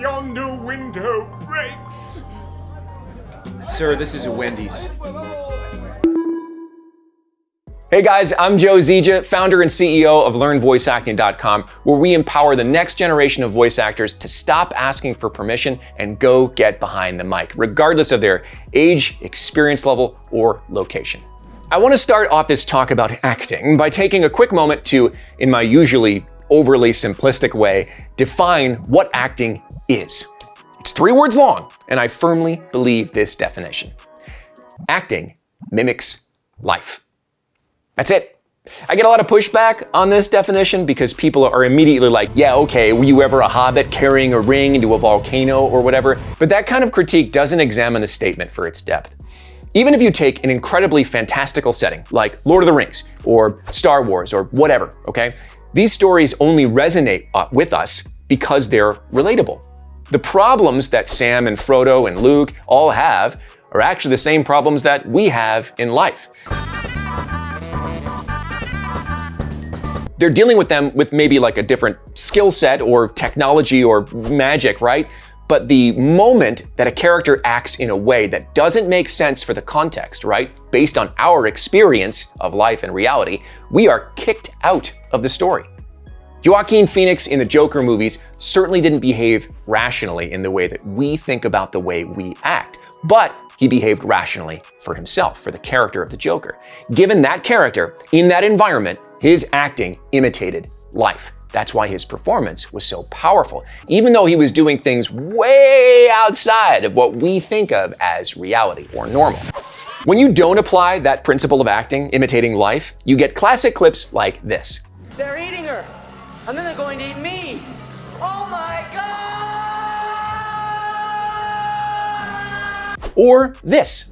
yonder window breaks. Sir, this is a Wendy's. Hey guys, I'm Joe Zieja, founder and CEO of LearnVoiceActing.com, where we empower the next generation of voice actors to stop asking for permission and go get behind the mic, regardless of their age, experience level, or location. I want to start off this talk about acting by taking a quick moment to, in my usually overly simplistic way, define what acting is. It's 3 words long, and I firmly believe this definition. Acting mimics life. That's it. I get a lot of pushback on this definition because people are immediately like, yeah, okay, were you ever a hobbit carrying a ring into a volcano or whatever? But that kind of critique doesn't examine the statement for its depth. Even if you take an incredibly fantastical setting, like Lord of the Rings or Star Wars or whatever, okay? These stories only resonate with us because they're relatable. The problems that Sam and Frodo and Luke all have are actually the same problems that we have in life. They're dealing with them with maybe like a different skill set or technology or magic, right? But the moment that a character acts in a way that doesn't make sense for the context, right? Based on our experience of life and reality, we are kicked out of the story. Joaquin Phoenix in the Joker movies certainly didn't behave rationally in the way that we think about the way we act, but he behaved rationally for himself, for the character of the Joker. Given that character, in that environment, his acting imitated life. That's why his performance was so powerful, even though he was doing things way outside of what we think of as reality or normal. When you don't apply that principle of acting, imitating life, you get classic clips like this. They're eating her, and then they're going to eat me. Oh my God! Or this.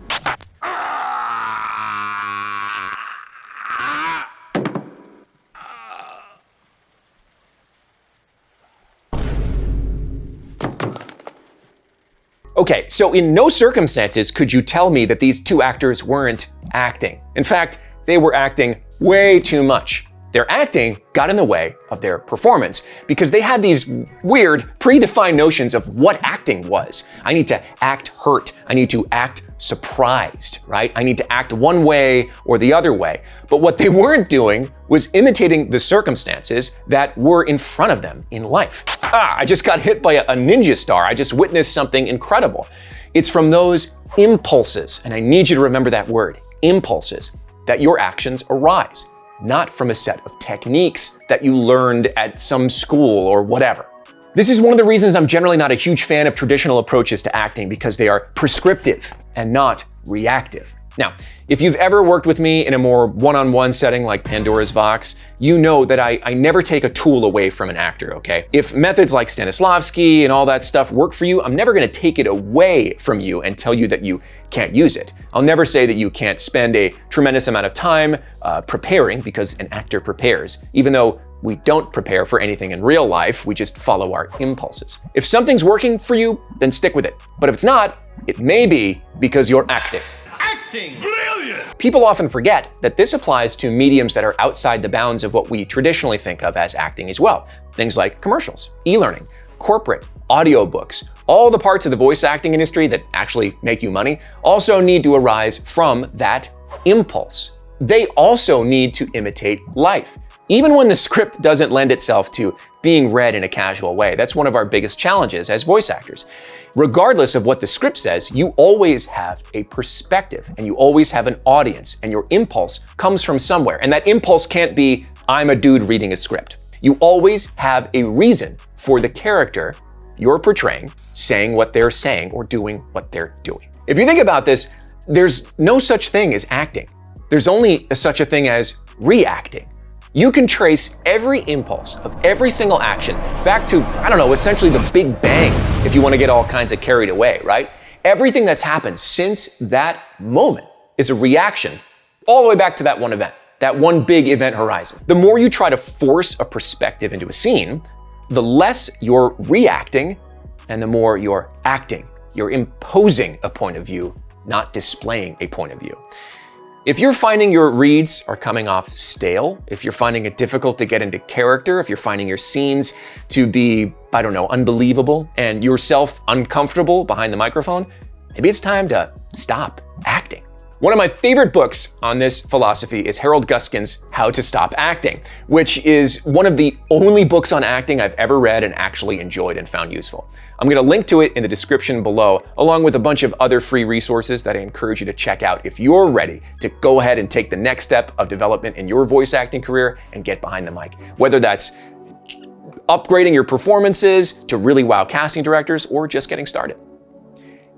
Okay, so in no circumstances could you tell me that these 2 actors weren't acting. In fact, they were acting way too much. Their acting got in the way of their performance because they had these weird, predefined notions of what acting was. I need to act hurt. I need to act surprised, right? I need to act one way or the other way. But what they weren't doing was imitating the circumstances that were in front of them in life. I just got hit by a ninja star. I just witnessed something incredible. It's from those impulses, and I need you to remember that word, impulses, that your actions arise. Not from a set of techniques that you learned at some school or whatever. This is one of the reasons I'm generally not a huge fan of traditional approaches to acting, because they are prescriptive and not reactive. Now, if you've ever worked with me in a more one-on-one setting like Pandora's Box, you know that I never take a tool away from an actor, okay? If methods like Stanislavski and all that stuff work for you, I'm never gonna take it away from you and tell you that you can't use it. I'll never say that you can't spend a tremendous amount of time preparing, because an actor prepares, even though we don't prepare for anything in real life, we just follow our impulses. If something's working for you, then stick with it. But if it's not, it may be because you're acting. Brilliant! People often forget that this applies to mediums that are outside the bounds of what we traditionally think of as acting as well. Things like commercials, e-learning, corporate, audiobooks. All the parts of the voice acting industry that actually make you money also need to arise from that impulse. They also need to imitate life. Even when the script doesn't lend itself to being read in a casual way. That's one of our biggest challenges as voice actors. Regardless of what the script says, you always have a perspective and you always have an audience, and your impulse comes from somewhere. And that impulse can't be, I'm a dude reading a script. You always have a reason for the character you're portraying, saying what they're saying or doing what they're doing. If you think about this, there's no such thing as acting. There's only such a thing as reacting. You can trace every impulse of every single action back to, I don't know, essentially the Big Bang, if you want to get all kinds of carried away, right? Everything that's happened since that moment is a reaction all the way back to that one event, that one big event horizon. The more you try to force a perspective into a scene, the less you're reacting and the more you're acting. You're imposing a point of view, not displaying a point of view. If you're finding your reads are coming off stale, if you're finding it difficult to get into character, if you're finding your scenes to be I don't know, unbelievable and yourself uncomfortable behind the microphone, maybe it's time to stop acting. One of my favorite books on this philosophy is Harold Guskin's How to Stop Acting, which is one of the only books on acting I've ever read and actually enjoyed and found useful. I'm gonna link to it in the description below, along with a bunch of other free resources that I encourage you to check out if you're ready to go ahead and take the next step of development in your voice acting career and get behind the mic. Whether that's upgrading your performances to really wow casting directors or just getting started.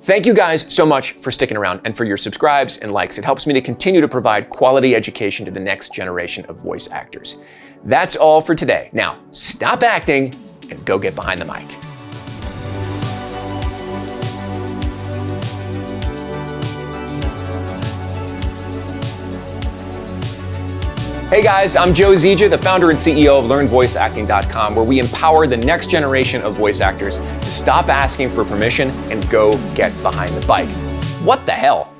Thank you guys so much for sticking around and for your subscribes and likes. It helps me to continue to provide quality education to the next generation of voice actors. That's all for today. Now, stop acting and go get behind the mic. Hey guys, I'm Joe Zieja, the founder and CEO of LearnVoiceActing.com, where we empower the next generation of voice actors to stop asking for permission and go get behind the mic. What the hell?